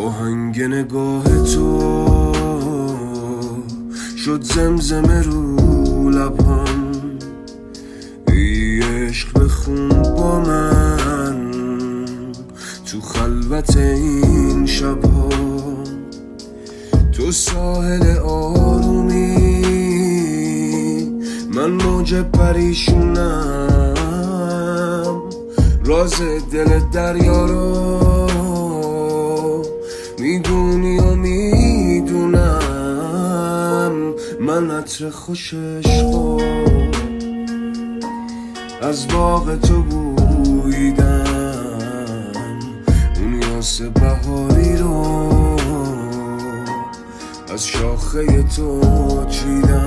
آهنگ نگاه تو شد زمزمه رو لبان. ای عشق بخون با من تو خلوت این شبها. تو ساحل آرومی، من موج پریشونم. راز دل دریا رو میدونی و میدونم. من عطر خوش عشقو از باغ تو بویدم. اون یاس بهاری رو از شاخه تو چیدم.